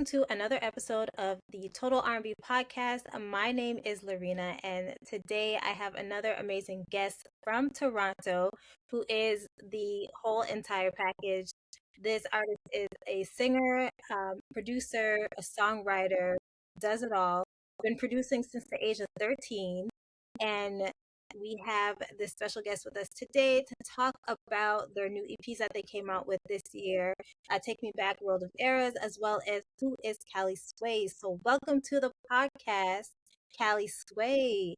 welcome to another episode of the Total R&B podcast. My name is Loreena, and today I have another amazing guest from Toronto who is the whole entire package. This artist is a singer, producer, a songwriter, does it all. Been producing since the age of 13, and we have this special guest with us today to talk about their new EPs that they came out with this year. Take Me Back, World of Eras, as well as Who is Kalisway. So welcome to the podcast, Kalisway.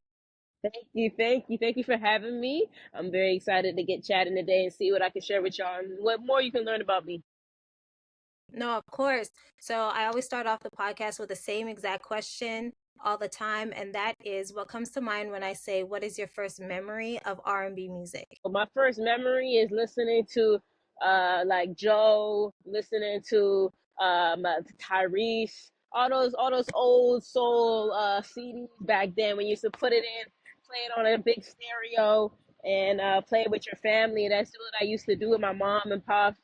Thank you for having me. I'm very excited to get chatting today and see what I can share with y'all and what more you can learn about me. No, of course. So I always start off the podcast with the same exact question all the time, and that is what comes to mind when I say, what is your first memory of R&B music? But my first memory is listening to like Joe, listening to Tyrese, all those old soul CDs back then when you used to put it in, play it on a big stereo and play it with your family. That's what I used to do with my mom and pop.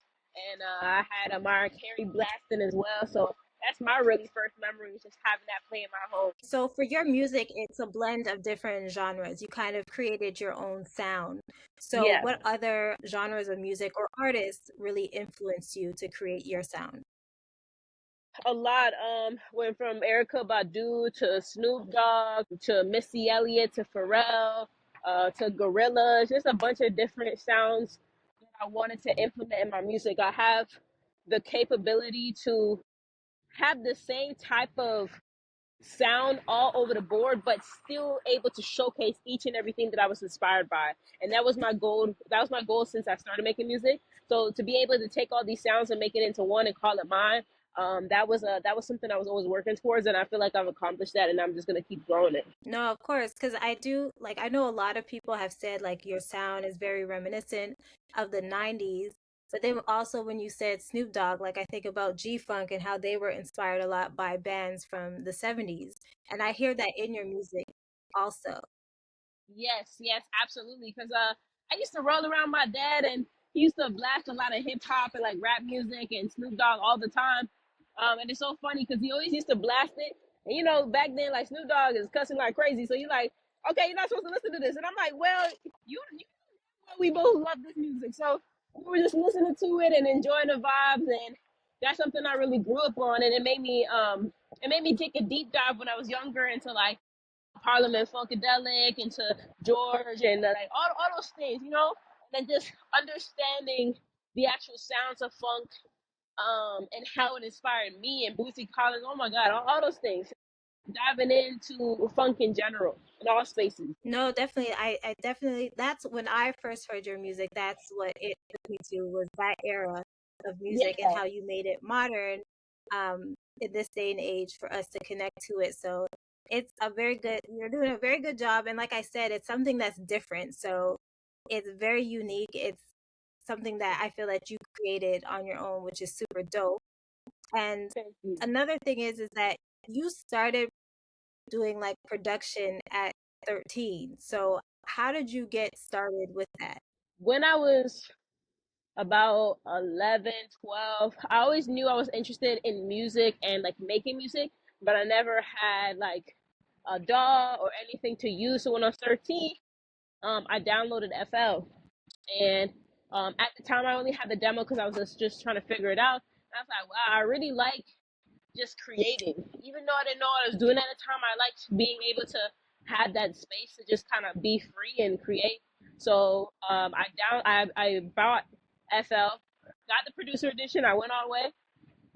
And I had a Mariah Carey blasting as well. So that's my really first memory, just having that play in my home. So for your music, it's a blend of different genres. You kind of created your own sound. So Yeah. what other genres of music or artists really influenced you to create your sound? A lot. Went from Erica Badu to Snoop Dogg to Missy Elliott to Pharrell, to Gorillaz. Just a bunch of different sounds that I wanted to implement in my music. I have the capability to have the same type of sound all over the board, but still able to showcase each and everything that I was inspired by. And that was my goal. That was my goal since I started making music. So to be able to take all these sounds and make it into one and call it mine, that was something I was always working towards, and I feel like I've accomplished that, and I'm just gonna keep growing it. No, of course, because I know a lot of people have said like your sound is very reminiscent of the 90s. But then also when you said Snoop Dogg, like I think about G-Funk and how they were inspired a lot by bands from the 70s. And I hear that in your music also. Yes, absolutely. Because I used to roll around my dad, and he used to blast a lot of hip hop and like rap music and Snoop Dogg all the time. And it's so funny because he always used to blast it. And you know, back then, like Snoop Dogg is cussing like crazy, so you're like, okay, you're not supposed to listen to this. And I'm like, well, you we both love this music, so we were just listening to it and enjoying the vibes, and that's something I really grew up on, and it made me take a deep dive when I was younger into like Parliament Funkadelic, into George, and like all those things, you know, and then just understanding the actual sounds of funk, and how it inspired me and Bootsy Collins. Oh my God, all those things. Diving into funk in general in all spaces. No, definitely. I definitely, that's when I first heard your music. That's what it took me to, was that era of music and Yeah. how you made it modern in this day and age for us to connect to it. So you're doing a very good job. And like I said, it's something that's different. So it's very unique. It's something that I feel that you created on your own, which is super dope. And Thank you. another thing is that you started doing like production at 13. So how did you get started with that? When I was about 11, 12, I always knew I was interested in music and like making music, but I never had like a DAW or anything to use. So when I was 13, I downloaded FL. And at the time, I only had the demo because I was just trying to figure it out. And I was like, wow, I really like just creating. Even though I didn't know what I was doing at the time, I liked being able to have that space to just kind of be free and create. So I bought FL, got the producer edition. I went all the way,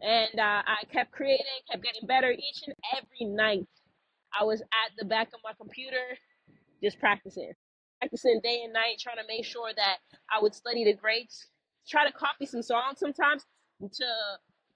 and I kept creating, kept getting better each and every night. I was at the back of my computer just practicing day and night, trying to make sure that I would study the greats, try to copy some songs sometimes to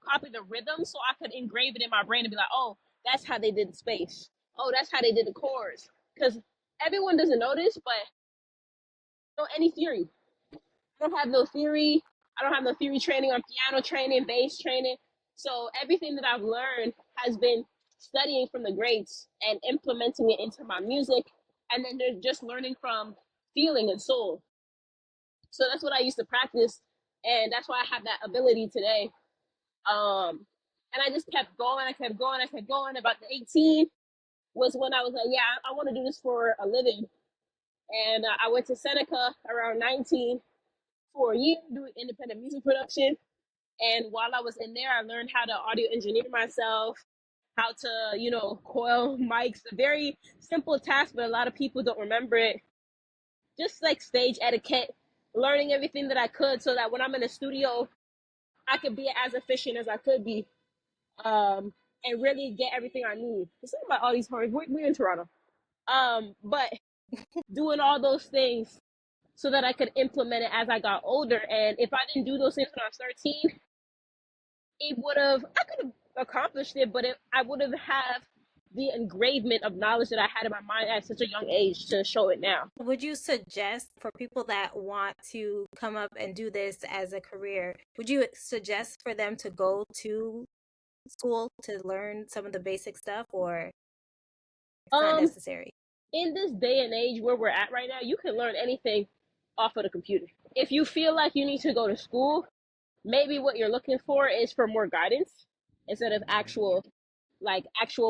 copy the rhythm so I could engrave it in my brain and be like, oh, that's how they did the space. Oh, that's how they did the chords. Because everyone doesn't know this, but I don't know any theory. I don't have no theory. I don't have no theory training on piano training, bass training. So everything that I've learned has been studying from the greats and implementing it into my music. And then they're just learning from feeling and soul. So that's what I used to practice. And that's why I have that ability today. Um, And I just kept going. I kept going. I kept going. About the 18 was when I was like, yeah, I want to do this for a living. And I went to Seneca around 19 for a year doing independent music production. And while I was in there, I learned how to audio engineer myself, how to, coil mics. A very simple task, but a lot of people don't remember it. Just like stage etiquette, learning everything that I could so that when I'm in the studio, I could be as efficient as I could be, and really get everything I need. It's not about all these hard. We're in Toronto, but doing all those things so that I could implement it as I got older. And if I didn't do those things when I was 13, it would have I could have accomplished it, but I would have the engravement of knowledge that I had in my mind at such a young age to show it now. Would you suggest for people that want to come up and do this as a career, would you suggest for them to go to school to learn some of the basic stuff, or it's not Um, necessary? in this day and age where we're at right now, you can learn anything off of the computer. If you feel like you need to go to school, maybe what you're looking for is for more guidance instead of actual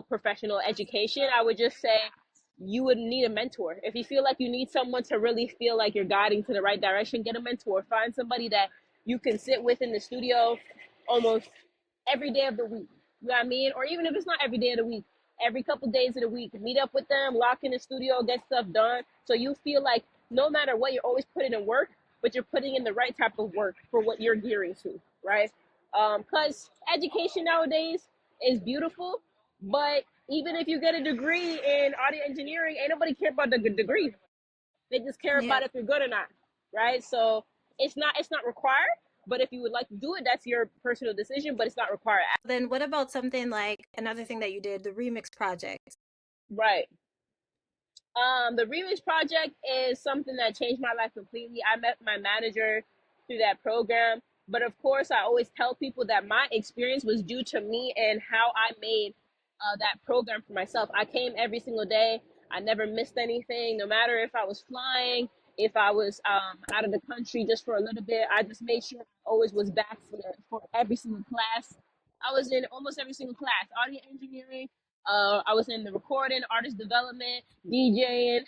professional education. I would just say you would need a mentor. If you feel like you need someone to really feel like you're guiding to the right direction, get a mentor. Find somebody that you can sit with in the studio almost every day of the week. You know what I mean? Or even if it's not every day of the week, every couple days of the week, meet up with them, lock in the studio, get stuff done. So you feel like no matter what, you're always putting in work, but you're putting in the right type of work for what you're gearing to, right? Because education nowadays is beautiful, but even if you get a degree in audio engineering, ain't nobody care about the degree. They just care Yeah. about if you're good or not, right? So it's not required. But if you would like to do it, that's your personal decision. But it's not required. Then what about something like another thing that you did, the remix project? Right. The remix project is something that changed my life completely. I met my manager through that program, but of course, I always tell people that my experience was due to me and how I made that program for myself. I came every single day. I never missed anything, no matter if I was flying, if I was out of the country just for a little bit. I just made sure I always was back for every single class. I was in almost every single class: audio engineering, I was in the recording, artist development, DJing,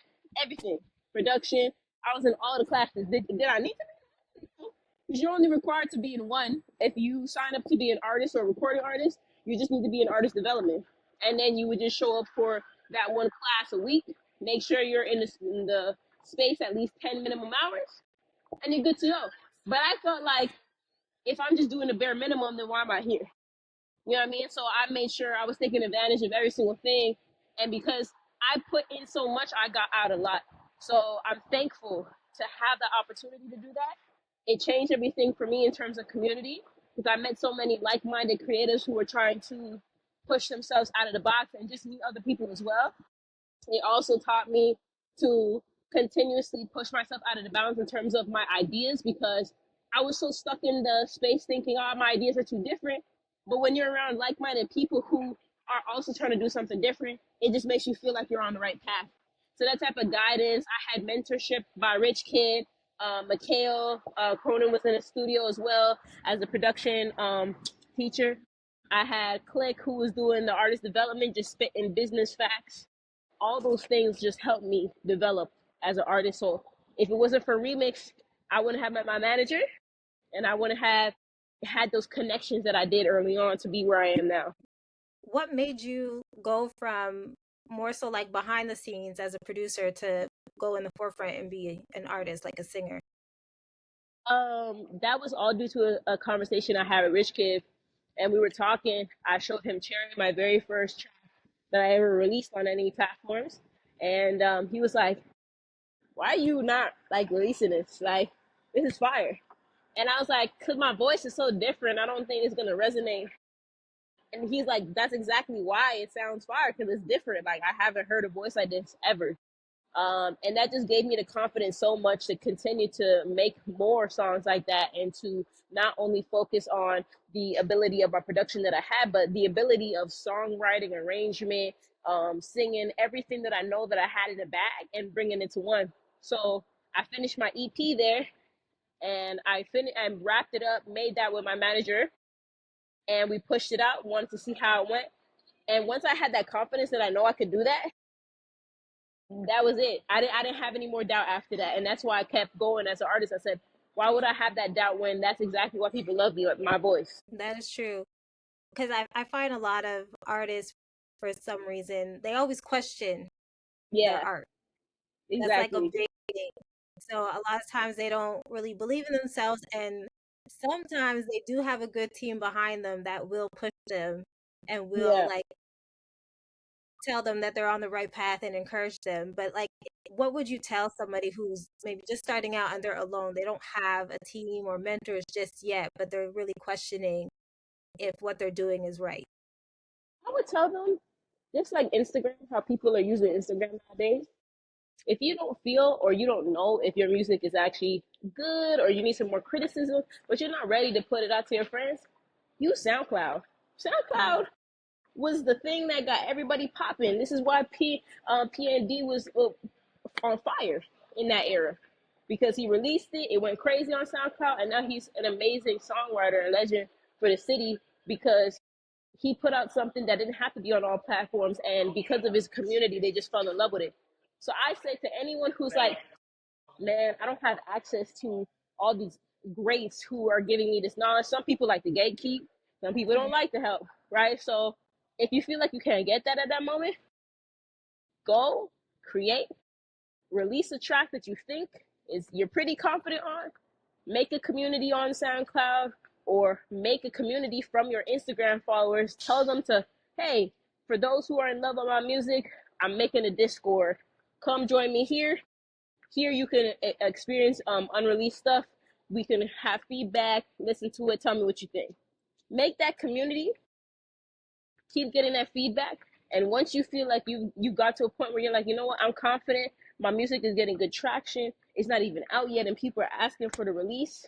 everything, production. I was in all the classes. Did I need to? Because you're only required to be in one. If you sign up to be an artist or a recording artist, you just need to be in artist development. And then you would just show up for that one class a week. Make sure you're in the space at least 10 minimum hours, and you're good to go. But I felt like if I'm just doing the bare minimum, then why am I here? You know what I mean? So I made sure I was taking advantage of every single thing. And because I put in so much, I got out a lot. So I'm thankful to have the opportunity to do that. It changed everything for me in terms of community because I met so many like minded creators who were trying to push themselves out of the box and just meet other people as well. It also taught me to continuously push myself out of the bounds in terms of my ideas because I was so stuck in the space thinking, oh, my ideas are too different. But when you're around like minded people who are also trying to do something different, it just makes you feel like you're on the right path. So that type of guidance, I had mentorship by Rich Kid. Mikhail Cronin was in the studio as well as the production teacher. I had Click, who was doing the artist development, just spitting business facts. All those things just helped me develop as an artist. So if it wasn't for Remix, I wouldn't have met my manager and I wouldn't have had those connections that I did early on to be where I am now. What made you go from more so like behind the scenes as a producer to go in the forefront and be an artist, like a singer? That was all due to a conversation I had with Rich Kid, and we were talking. I showed him Cherry, my very first track that I ever released on any platforms, and he was like, "Why are you not like releasing this? Like, this is fire." And I was like, "Cause my voice is so different. I don't think it's gonna resonate." And he's like, "That's exactly why it sounds fire, because it's different. Like, I haven't heard a voice like this ever." And that just gave me the confidence so much to continue to make more songs like that and to not only focus on the ability of my production that I had, but the ability of songwriting, arrangement, singing, everything that I know that I had in the bag and bringing it to one. So I finished my EP there and I wrapped it up, made that with my manager. and we pushed it out, wanted to see how it went. And once I had that confidence that I know I could do that, that was it. I didn't have any more doubt after that. And that's why I kept going as an artist. I said, why would I have that doubt when that's exactly why people love me, like my voice? That is true. Because I find a lot of artists, for some reason, they always question their Yeah, art. That's like a exactly. big thing. So a lot of times they don't really believe in themselves, and sometimes they do have a good team behind them that will push them and will Yeah. like tell them that they're on the right path and encourage them. But like, what would you tell somebody who's maybe just starting out and they're alone? They don't have a team or mentors just yet, but they're really questioning if what they're doing is right. I would tell them, just like Instagram, how people are using Instagram nowadays. If you don't feel or you don't know if your music is actually good or you need some more criticism, but you're not ready to put it out to your friends, use SoundCloud. Mm, SoundCloud was the thing that got everybody popping. This is why PND was on fire in that era because he released it. It went crazy on SoundCloud, and now he's an amazing songwriter and legend for the city because he put out something that didn't have to be on all platforms, and because of his community, they just fell in love with it. So I say to anyone who's like, man, I don't have access to all these greats who are giving me this knowledge. Some people like to gatekeep, some people don't mm, like the help, right? So if you feel like you can't get that at that moment, go create, release a track that you think is you're pretty confident on, make a community on SoundCloud or make a community from your Instagram followers. Tell them to, hey, for those who are in love with my music, I'm making a Discord. Come join me here. Here you can experience unreleased stuff. We can have feedback, listen to it, tell me what you think. Make that community, keep getting that feedback. And once you feel like you got to a point where you're like, you know what, I'm confident, my music is getting good traction, it's not even out yet, and people are asking for the release.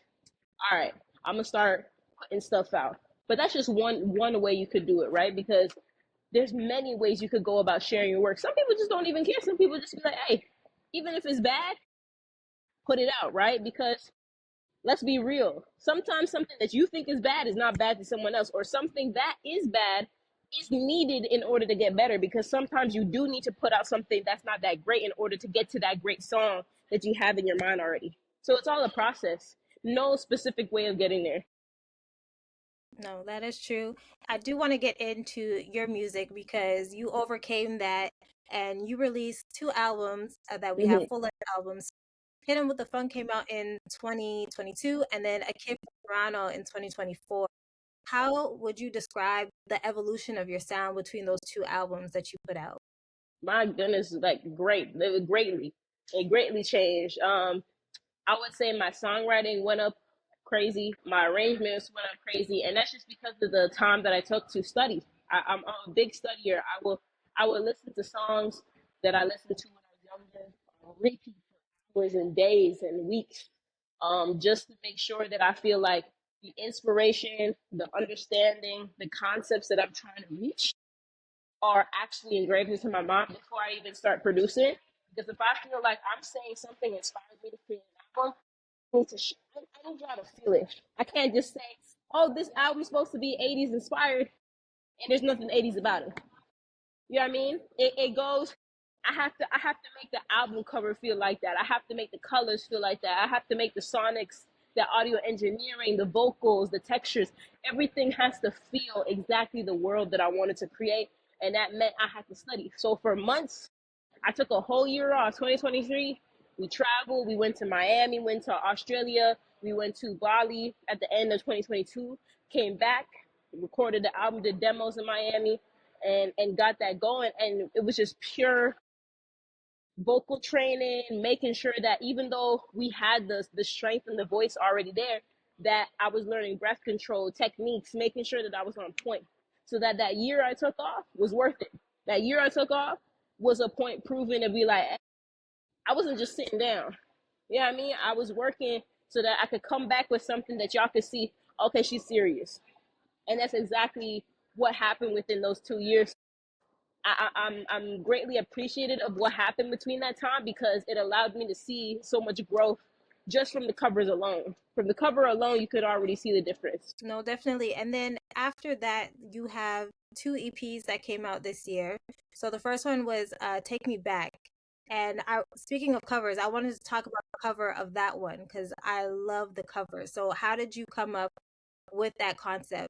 All right, I'm gonna start putting stuff out. But that's just one way you could do it, right? Because there's many ways you could go about sharing your work. Some people just don't even care. Some people just be like, hey, even if it's bad, put it out, right? Because let's be real. Sometimes something that you think is bad is not bad to someone else, or something that is bad is needed in order to get better. Because sometimes you do need to put out something that's not that great in order to get to that great song that you have in your mind already. So it's all a process. No specific way of getting there. no, that is true. I do want to get into your music because you overcame that and you released two albums that we have Mm-hmm. full length albums. Hidden with the Fun came out in 2022 and then A Kid from Toronto in 2024. How would you describe the evolution of your sound between those two albums that you put out? My goodness, like great. They were greatly. It greatly changed. I would say my songwriting went up crazy. My arrangements went up crazy, and that's just because of the time that I took to study. I'm a big studier. I would listen to songs that I listened to when I was younger, repeat for hours and days and weeks, just to make sure that I feel like the inspiration, the understanding, the concepts that I'm trying to reach are actually engraved into my mind before I even start producing. Because if I feel like I'm saying something inspired me to create an album, I need y'all to feel it. I can't just say, "Oh, this album's supposed to be '80s inspired," and there's nothing '80s about it. You know what I mean? It goes. I have to make the album cover feel like that. I have to make the colors feel like that. I have to make the sonics, the audio engineering, the vocals, the textures. Everything has to feel exactly the world that I wanted to create, and that meant I had to study. So for months, I took a whole year off, 2023. We traveled. We went to Miami, went to Australia. We went to Bali at the end of 2022. Came back, recorded the album, did demos in Miami, and got that going. And it was just pure vocal training, making sure that even though we had the strength and the voice already there, that I was learning breath control techniques, making sure that I was on point, so that that year I took off was worth it. That year I took off was a point proven to be like, I wasn't just sitting down. You know what I mean? I was working so that I could come back with something that y'all could see, okay, she's serious. And that's exactly what happened within those 2 years. I'm greatly appreciative of what happened between that time because it allowed me to see so much growth just from the covers alone. From the cover alone, you could already see the difference. No, definitely. And then after that, you have two EPs that came out this year. So the first one was Take Me Back. And speaking of covers, I wanted to talk about the cover of that one because I love the cover. So how did you come up with that concept?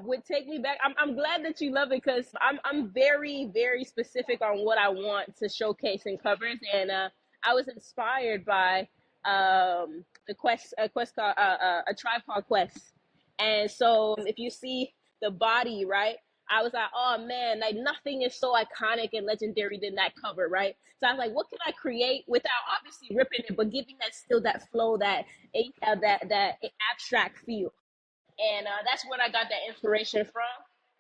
Would take me back. I'm glad that you love it because I'm very very specific on what I want to showcase in covers, and I was inspired by the quest called a tribe called Quest, and so if you see the body right, I was like, oh man, like nothing is so iconic and legendary than that cover, right? So I was like, what can I create without obviously ripping it, but giving that still that flow, that abstract feel, and that's where I got that inspiration from.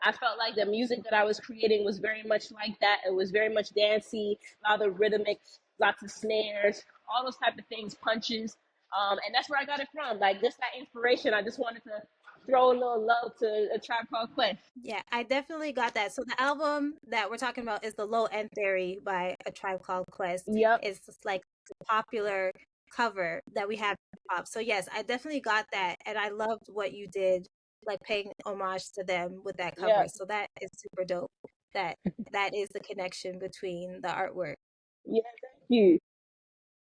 I felt like the music that I was creating was very much like that. It was very much dancey, a lot of rhythmic, lots of snares, all those type of things, punches, and that's where I got it from. Like just that inspiration, I just wanted to throw a little love to a Tribe Called Quest. Yeah, I definitely got that. So the album that we're talking about is The Low End Theory by A Tribe Called Quest. Yep, It's just like the popular cover that we have in pop. So yes, I definitely got that, and I loved what you did, like paying homage to them with that cover. yep, So that is super dope. That that is the connection between the artwork. yeah. Thank you.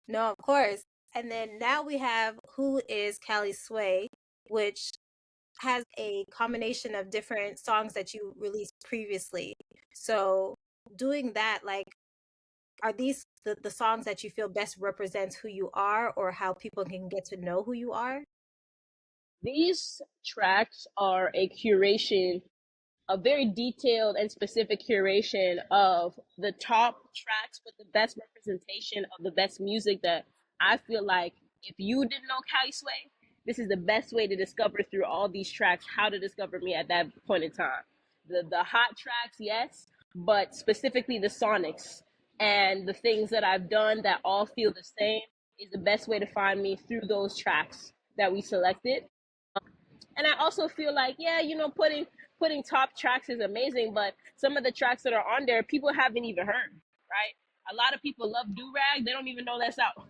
No, of course. And then now we have Who is Kalisway, which has a combination of different songs that you released previously. So doing that, like, are these the songs that you feel best represents who you are or how people can get to know who you are? These tracks are a curation, a very detailed and specific curation of the top tracks with the best representation of the best music that I feel like if you didn't know Cali Sway, this is the best way to discover through all these tracks how to discover me at that point in time. The hot tracks, yes, but specifically the sonics and the things that I've done that all feel the same is the best way to find me through those tracks that we selected. And I also feel like, yeah, putting top tracks is amazing, but some of the tracks that are on there, people haven't even heard, right? A lot of people love do rag, they don't even know that's out.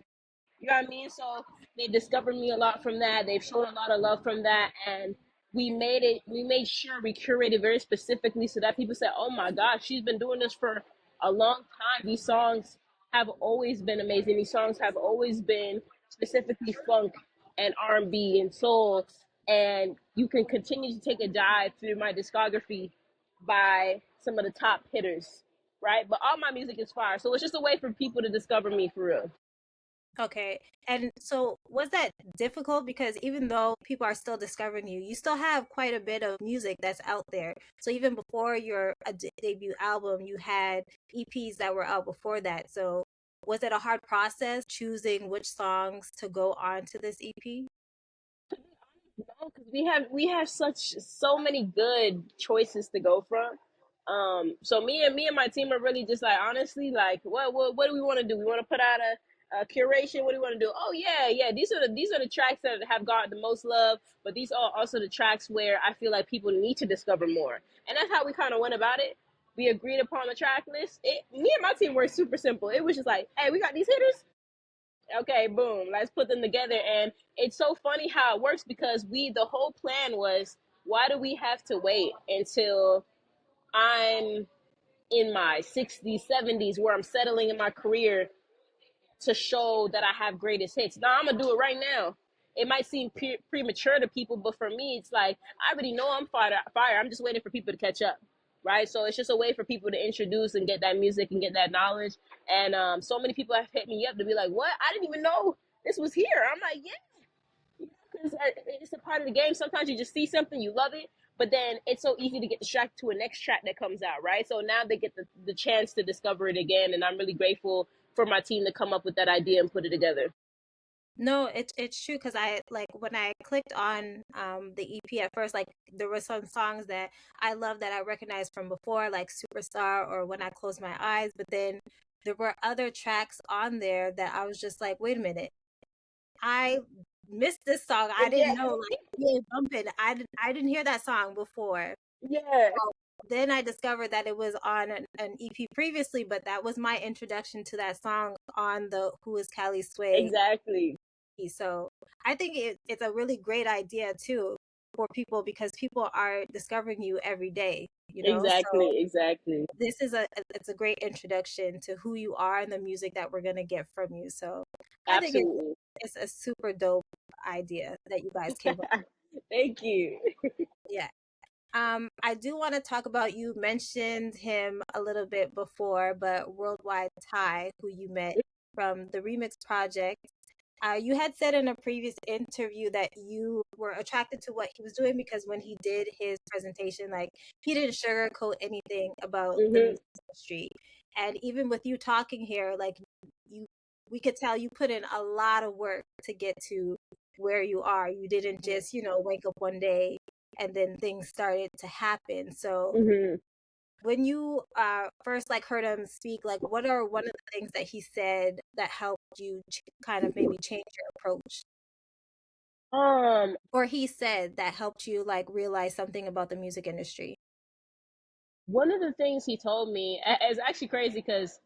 You know what I mean? So they discovered me a lot from that. They've shown a lot of love from that, and we made sure we curated very specifically so that people said, "Oh my gosh, she's been doing this for a long time." These songs have always been amazing. These songs have always been specifically funk and R&B and soul, and you can continue to take a dive through my discography by some of the top hitters, right? But all my music is fire, so it's just a way for people to discover me for real. Okay. And so was that difficult? Because even though people are still discovering you, you still have quite a bit of music that's out there. So even before your debut album, you had EPs that were out before that. So was it a hard process choosing which songs to go on to this EP? No, because we have so many good choices to go from. So me and my team are really just like honestly like what do we want to do? We want to put out a curation. What do we want to do? Oh yeah. These are the tracks that have got the most love, but these are also the tracks where I feel like people need to discover more, and that's how we kind of went about it. We agreed upon the track list. Me and my team were super simple. It was just like, hey, we got these hitters, okay, boom, let's put them together. And it's so funny how it works because the whole plan was, why do we have to wait until I'm in my 60s, 70s, where I'm settling in my career to show that I have greatest hits? No, I'm gonna do it right now. It might seem premature to people, but for me, it's like I already know I'm fire. I'm just waiting for people to catch up, right? So it's just a way for people to introduce and get that music and get that knowledge. And so many people have hit me up to be like, "What? I didn't even know this was here." I'm like, "Yeah," because it's a part of the game. Sometimes you just see something, you love it, but then it's so easy to get distracted to a next track that comes out, right? So now they get the chance to discover it again, and I'm really grateful for my team to come up with that idea and put it together. No, it's true because I like when I clicked on the EP at first, like there were some songs that I love that I recognized from before, like Superstar or When I Close My Eyes, but then there were other tracks on there that I was just like, wait a minute, I missed this song. I Yeah, didn't know like yeah, bumping. I didn't hear that song before. yeah. then I discovered that it was on an EP previously, but that was my introduction to that song on the Who is Kalisway. Exactly. So I think it's a really great idea too for people because people are discovering you every day, you know? So Exactly. Exactly. this is it's a great introduction to who you are and the music that we're gonna get from you. So I think Absolutely. it's a super dope idea that you guys came up Thank you. with. Yeah. I do want to talk about, you mentioned him a little bit before, but Worldwide Ty, who you met from the Remix Project. You had said in a previous interview that you were attracted to what he was doing because when he did his presentation, like he didn't sugarcoat anything about the Hmm. music industry. And even with you talking here, like you, we could tell you put in a lot of work to get to where you are. You didn't just, wake up one day and then things started to happen. So Hmm. when you first like heard him speak, like what are one of the things that he said that helped you kind of maybe change your approach, Um, or he said that helped you like realize something about the music industry? One of the things he told me is actually crazy because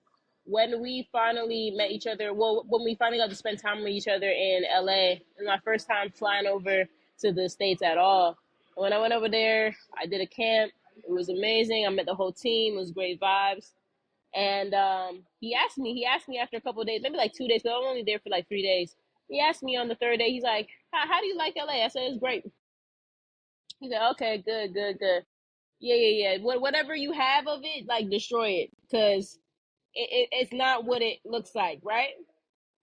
when we finally met each other, well, when we finally got to spend time with each other in LA, and my first time flying over to the States at all. When I went over there, I did a camp. It was amazing. I met the whole team. It was great vibes. And he asked me after a couple of days, maybe like 2 days, because I was only there for like 3 days. He asked me on the third day, he's like, how do you like LA? I said, it's great. He said, okay, good, good, good. Yeah, yeah, yeah. Whatever you have of it, like destroy it, because it's not what it looks like, right?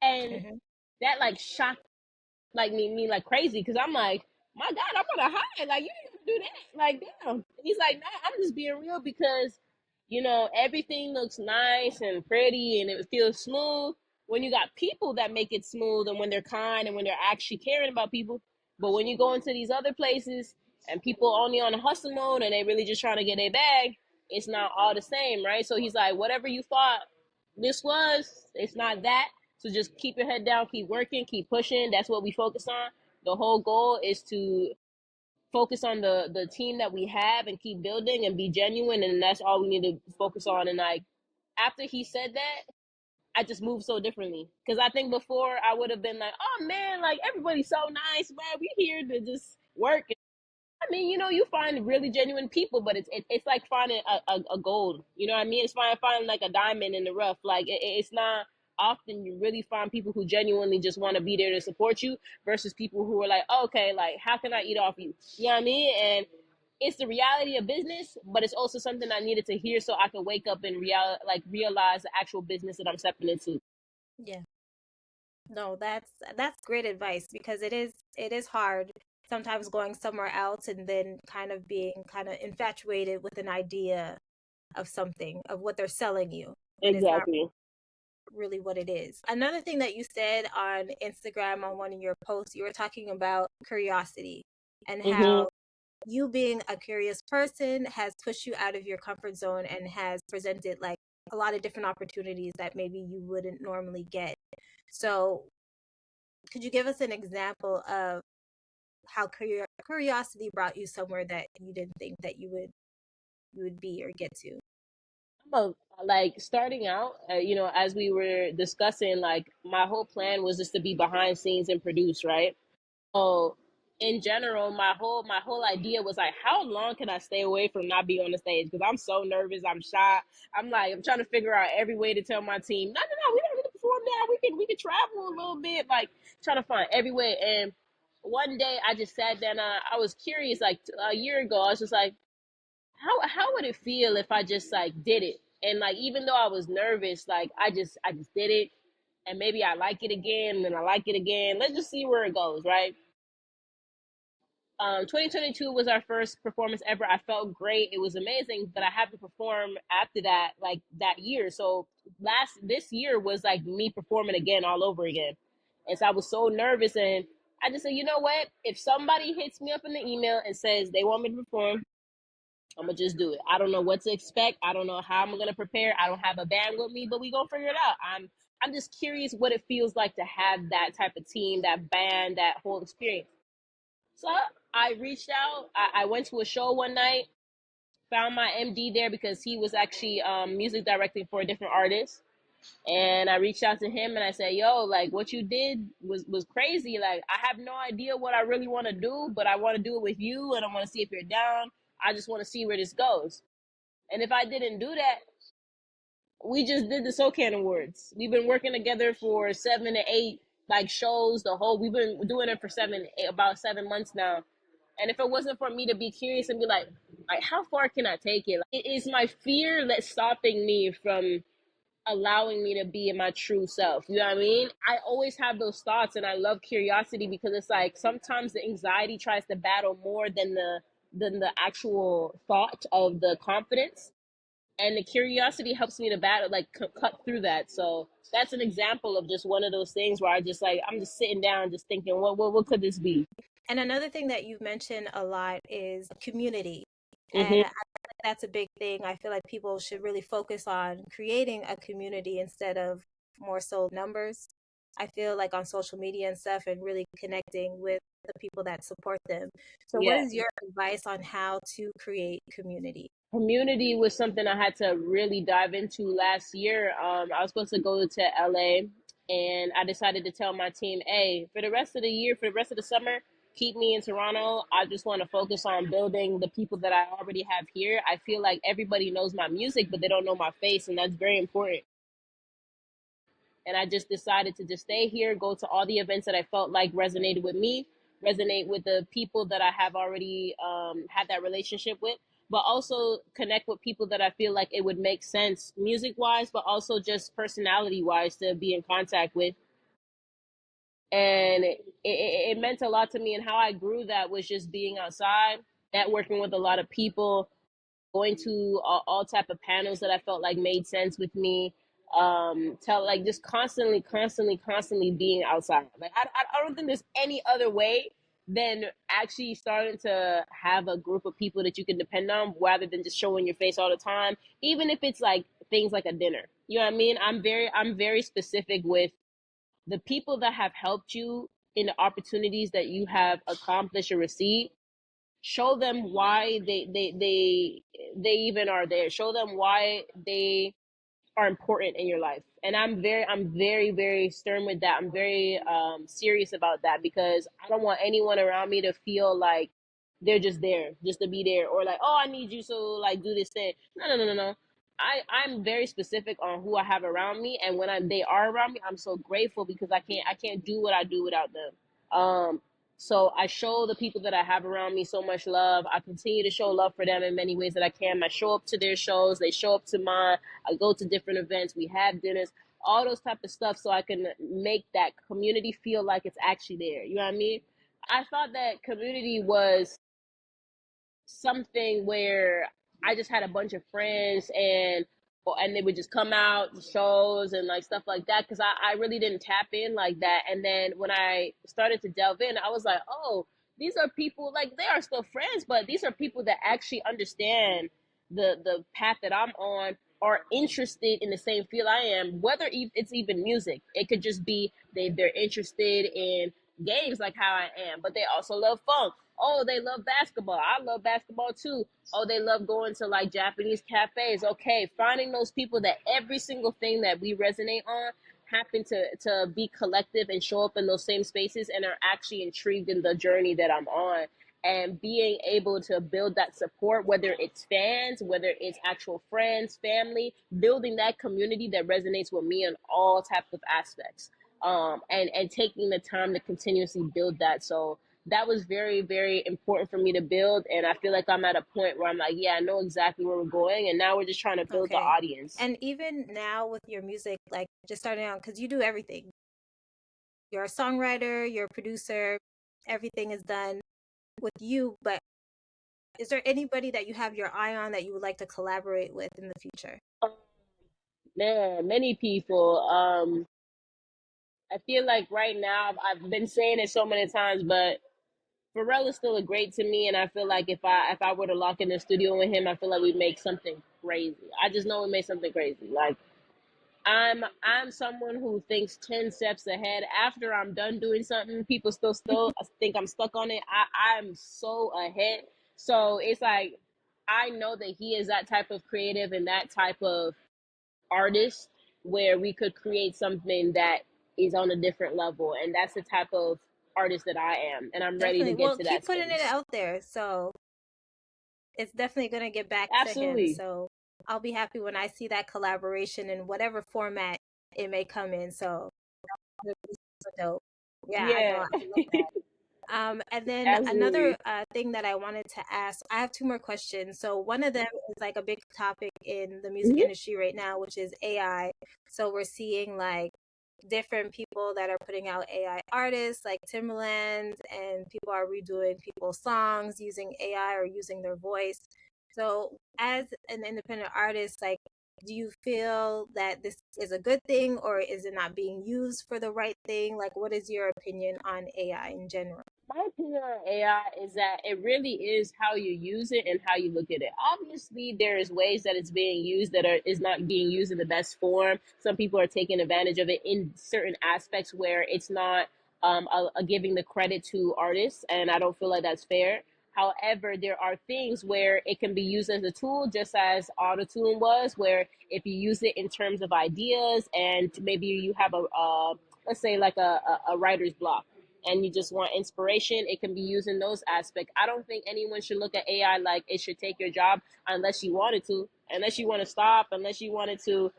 And Hmm. that like shocked like me like crazy because I'm like, my God, I'm on a high. Like you didn't even do that. Like damn. And he's like, no, I'm just being real because everything looks nice and pretty and it feels smooth when you got people that make it smooth and when they're kind and when they're actually caring about people. But when you go into these other places and people only on a hustle mode and they really just trying to get a bag, it's not all the same, right? So he's like, whatever you thought this was, it's not that. So just keep your head down, keep working, keep pushing. That's what we focus on. The whole goal is to focus on the team that we have and keep building and be genuine, and that's all we need to focus on. And like after he said that, I just moved so differently because I think before I would have been like, oh man, like everybody's so nice, man. We here to just work. I mean, you find really genuine people, but it's like finding a gold. You know what I mean? It's finding like a diamond in the rough. Like it's not often you really find people who genuinely just want to be there to support you versus people who are like, oh, okay, like how can I eat off you? You know what I mean? And it's the reality of business, but it's also something I needed to hear so I could wake up and realize the actual business that I'm stepping into. Yeah. No, that's great advice because it is hard sometimes going somewhere else and then kind of being kind of infatuated with an idea of something, of what they're selling you, and it's not Exactly. really what it is. Another thing that you said on Instagram on one of your posts, you were talking about curiosity and Mhm. how you being a curious person has pushed you out of your comfort zone and has presented like a lot of different opportunities that maybe you wouldn't normally get. So, could you give us an example of how curiosity brought you somewhere that you didn't think that you would be or get to? Like starting out, as we were discussing, like my whole plan was just to be behind scenes and produce, right? So in general, my whole idea was like, how long can I stay away from not being on the stage? Because I'm so nervous, I'm shy. I'm trying to figure out every way to tell my team, no, no, no, we don't need to perform now. We can travel a little bit, like trying to find every way. And one day I just sat down. I was curious, like a year ago. I was just like, how would it feel if I just like did it? And like even though I was nervous, like I just did it, and maybe I like it again, and I like it again. Let's just see where it goes, right? 2022 was our first performance ever. I felt great. It was amazing, but I had to perform after that, like that year. So this year was like me performing again all over again. And so I was so nervous, and I just said, you know what? If somebody hits me up in the email and says they want me to perform, I'm gonna just do it. I don't know what to expect. I don't know how I'm gonna prepare. I don't have a band with me, but we gonna figure it out. I'm just curious what it feels like to have that type of team, that band, that whole experience. So I reached out. I went to a show one night. found my MD there because he was actually music directing for a different artist. And I reached out to him and I said, yo, like what you did was crazy. Like I have no idea what I really want to do, but I want to do it with you and I want to see if you're down. I just want to see where this goes. And if I didn't do that, we just did the SoCan Awards. We've been working together for 7 to 8 like shows. We've been doing it for about 7 months now. And if it wasn't for me to be curious and be like how far can I take it? Like, it is my fear that's stopping me from allowing me to be in my true self. You know what I mean? I always have those thoughts and I love curiosity because it's like sometimes the anxiety tries to battle more than the actual thought of the confidence. And the curiosity helps me to battle, like cut through that. So that's an example of just one of those things where I just like I'm just sitting down, just thinking, what could this be? And another thing that you've mentioned a lot is community. And Mm-hmm. I feel like that's a big thing. I feel like people should really focus on creating a community instead of more so numbers. I feel like on social media and stuff and really connecting with the people that support them. So, what Yeah. is your advice on how to create community? Community was something I had to really dive into last year. I was supposed to go to LA and I decided to tell my team, hey, for the rest of the year, for the rest of the summer, keep me in Toronto. I just want to focus on building the people that I already have here. I feel like everybody knows my music, but they don't know my face, and that's very important. And I just decided to just stay here, go to all the events that I felt like resonated with me, resonate with the people that I have already had that relationship with, but also connect with people that I feel like it would make sense music wise, but also just personality wise to be in contact with. And it meant a lot to me. And how I grew that was just being outside, networking with a lot of people, going to all type of panels that I felt like made sense with me. Tell like just constantly being outside. Like I don't think there's any other way than actually starting to have a group of people that you can depend on rather than just showing your face all the time. Even if it's like things like a dinner. You know what I mean? I'm very specific with the people that have helped you in the opportunities that you have accomplished or received. Show them why they even are there. Show them why they are important in your life. And I'm very stern with that. I'm very serious about that because I don't want anyone around me to feel like they're just there just to be there, or like, oh, I need you, so like do this thing. No. I'm very specific on who I have around me, and when they are around me, I'm so grateful because I can't do what I do without them. So I show the people that I have around me so much love. I continue to show love for them in many ways that I can. I show up to their shows, they show up to mine. I go to different events, we have dinners, all those type of stuff, so I can make that community feel like it's actually there. You know what I mean? I thought that community was something where I just had a bunch of friends and they would just come out to shows and like stuff like that because I really didn't tap in like that. And then when I started to delve in, I was like, oh, these are people, like they are still friends, but these are people that actually understand the path that I'm on, are interested in the same field I am, whether it's even music. It could just be they're interested in games like how I am, but they also love funk. Oh, they love basketball. I love basketball too. Oh, they love going to like Japanese cafes. Okay, finding those people that every single thing that we resonate on happen to be collective and show up in those same spaces and are actually intrigued in the journey that I'm on. And being able to build that support, whether it's fans, whether it's actual friends, family, building that community that resonates with me in all types of aspects. And taking the time to continuously build that. So that was very important for me to build, and I feel like I'm at a point where I'm like, yeah, I know exactly where we're going, and now we're just trying to build the Okay. audience. And even now with your music, like just starting out, because you do everything. You're a songwriter, you're a producer, everything is done with you. But is there anybody that you have your eye on that you would like to collaborate with in the future? Man, many people. I feel like right now I've been saying it so many times, but Pharrell is still a great to me, and I feel like if I were to lock in the studio with him, I feel like we'd make something crazy. I just know we made something crazy. Like I'm someone who thinks 10 steps ahead. After I'm done doing something, people still think I'm stuck on it. I'm so ahead. So it's like I know that he is that type of creative and that type of artist where we could create something that is on a different level. And that's the type of artist that I am. And I'm ready to Definitely. get Well, to keep that putting it space. out there. So it's definitely going to get back to him. Absolutely. So I'll be happy when I see that collaboration in whatever format it may come in. So dope. Yeah, I know. Yeah. I love that. And then another Absolutely. thing that I wanted to ask, I have two more questions. So one of them is like a big topic in the music Hmm. industry right now, which is AI. So we're seeing like different people that are putting out AI artists like Timbaland, and people are redoing people's songs using AI or using their voice. So as an independent artist, like, do you feel that this is a good thing, or is it not being used for the right thing? Like, what is your opinion on AI in general? My opinion on AI is that it really is how you use it and how you look at it. Obviously, there is ways that it's being used that is not being used in the best form. Some people are taking advantage of it in certain aspects where it's not giving the credit to artists, and I don't feel like that's fair. However, there are things where it can be used as a tool, just as autotune was, where if you use it in terms of ideas and maybe you have let's say like a writer's block and you just want inspiration, it can be used in those aspects. I don't think anyone should look at AI like it should take your job unless you wanted to, unless you want to stop, unless you wanted to,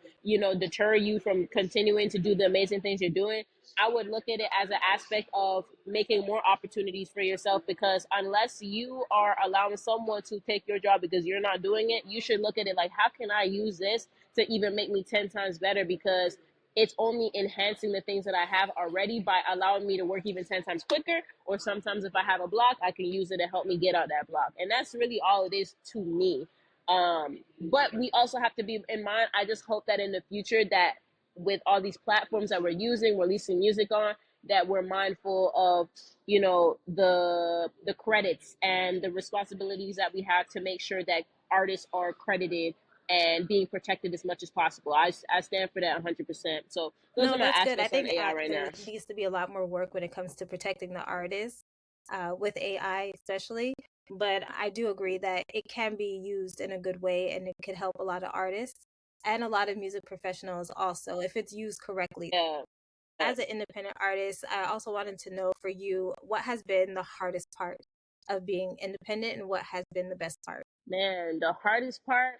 deter you from continuing to do the amazing things you're doing. I would look at it as an aspect of making more opportunities for yourself, because unless you are allowing someone to take your job because you're not doing it, you should look at it like, how can I use this to even make me 10 times better? Because it's only enhancing the things that I have already by allowing me to work even 10 times quicker. Or sometimes if I have a block, I can use it to help me get out that block. And that's really all it is to me. But we also have to be in mind, I just hope that in the future that with all these platforms that we're using, releasing music on, that we're mindful of, the credits and the responsibilities that we have to make sure that artists are credited and being protected as much as possible. I stand for that 100%. So those No, are my that's good. I aspects on think AI right there now. needs to be a lot more work when it comes to protecting the artists, with AI especially. But I do agree that it can be used in a good way, and it could help a lot of artists and a lot of music professionals also if it's used correctly. Yeah. As an independent artist, I also wanted to know for you, what has been the hardest part of being independent and what has been the best part? Man, the hardest part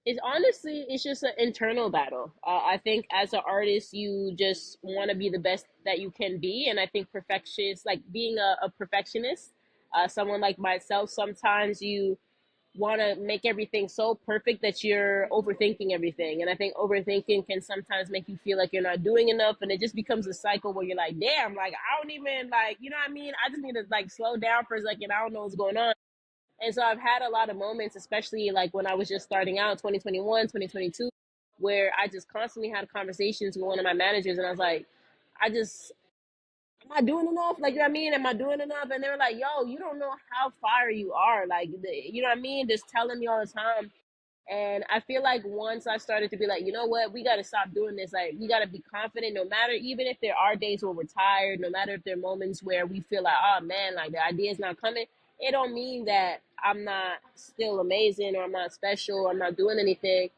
is honestly, it's just an internal battle. I think as an artist, you just want to be the best that you can be. And I think perfectionist, like being a perfectionist, someone like myself, sometimes you want to make everything so perfect that you're overthinking everything. And I think overthinking can sometimes make you feel like you're not doing enough. And it just becomes a cycle where you're like, damn, like, I don't even, like, you know what I mean? I just need to, like, slow down for a second. I don't know what's going on. And so I've had a lot of moments, especially like when I was just starting out, 2021, 2022, where I just constantly had conversations with one of my managers. And I was like, I just, am I doing enough? Like, you know what I mean? Am I doing enough? And they were like, yo, you don't know how fire you are. Like, you know what I mean? Just telling me all the time. And I feel like once I started to be like, you know what, we got to stop doing this. Like, we got to be confident no matter, even if there are days where we're tired, no matter if there are moments where we feel like, oh man, like the idea is not coming. It don't mean that I'm not still amazing or I'm not special or I'm not doing anything.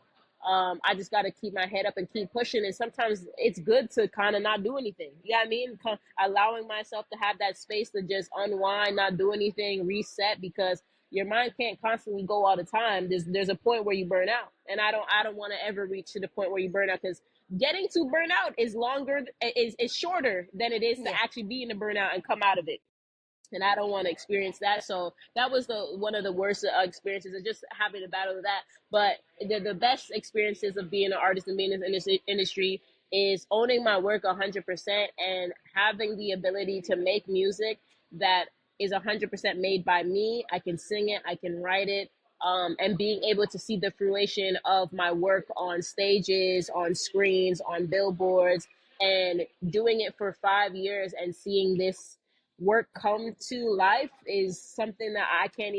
I just got to keep my head up and keep pushing. And sometimes it's good to kind of not do anything. You know what I mean? Allowing myself to have that space to just unwind, not do anything, reset, because your mind can't constantly go all the time. There's a point where you burn out, and I don't want to ever reach to the point where you burn out, because getting to burnout is longer is shorter than it is to Yeah. actually be in the burnout and come out of it. And I don't want to experience that. So that was the one of the worst experiences of just having to battle with that. But the best experiences of being an artist and being in this industry is owning my work 100% and having the ability to make music that is 100% made by me. I can sing it, I can write it, and being able to see the fruition of my work on stages, on screens, on billboards, and doing it for 5 years and seeing this work come to life is something that I can't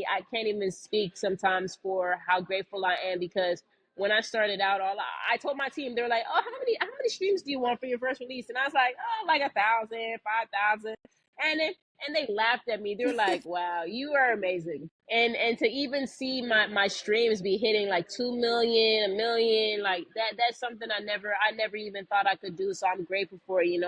even speak sometimes for how grateful I am. Because when I started out, I told my team, they were like, oh, how many streams do you want for your first release? And I was like, oh, like 1,000, 5,000. And then and they laughed at me. They were like, "Wow, you are amazing." And to even see my streams be hitting like 2 million, a million, like that's something I never even thought I could do. So I'm grateful for it, and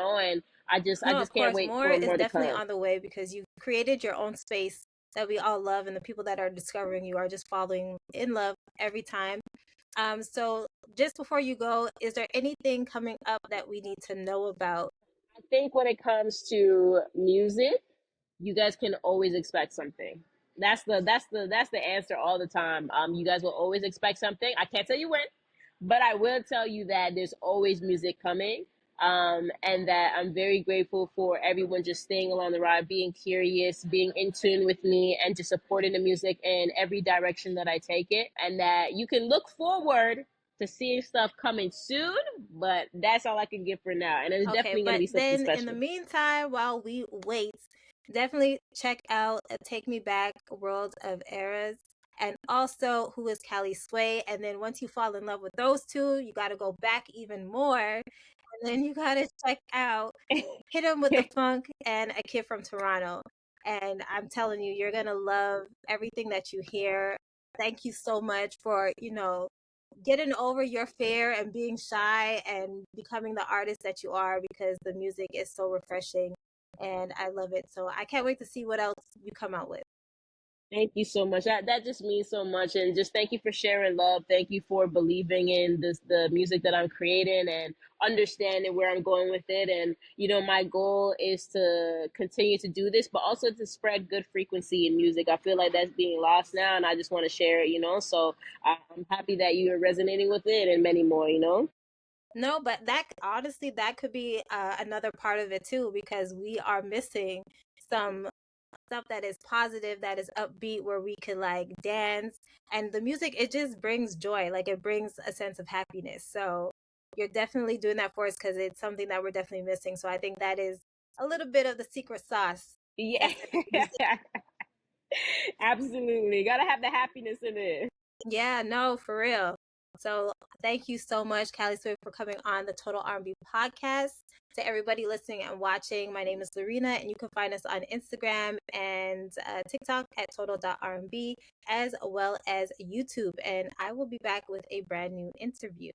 I No, of just can't course, wait more for is more to definitely come. on the way because you've created your own space that we all love, and the people that are discovering you are just falling in love every time. So just before you go, is there anything coming up that we need to know about? I think when it comes to music, you guys can always expect something. That's the answer all the time. You guys will always expect something. I can't tell you when, but I will tell you that there's always music coming. And that I'm very grateful for everyone just staying along the ride, being curious, being in tune with me, and just supporting the music in every direction that I take it. And that you can look forward to seeing stuff coming soon, but that's all I can give for now. And it's Okay, definitely going to but be something then in the special. meantime, while we wait, definitely check out Take Me Back, World of Eras, and also Who is Kalisway. And then once you fall in love with those two, you got to go back even more. And then you got to check out Hit 'em with the Funk and A Kid from Toronto. And I'm telling you, you're going to love everything that you hear. Thank you so much for, getting over your fear and being shy and becoming the artist that you are because the music is so refreshing and I love it. So I can't wait to see what else you come out with. Thank you so much. That just means so much, and just thank you for sharing love. Thank you for believing in the music that I'm creating and understanding where I'm going with it. And my goal is to continue to do this, but also to spread good frequency in music. I feel like that's being lost now, and I just want to share it. So I'm happy that you are resonating with it, and many more. No, but that honestly, that could be another part of it too, because we are missing some stuff that is positive, that is upbeat, where we could like dance. And the music, it just brings joy, like it brings a sense of happiness. So you're definitely doing that for us because it's something that we're definitely missing. So I think that is a little bit of the secret sauce. Yeah, That's in the music. absolutely. Gotta have the happiness in it. Yeah, no, for real. So thank you so much, Callie Swift, for coming on the Total R&B podcast. To everybody listening and watching, my name is Loreena, and you can find us on Instagram and TikTok at total.rnb, as well as YouTube. And I will be back with a brand new interview.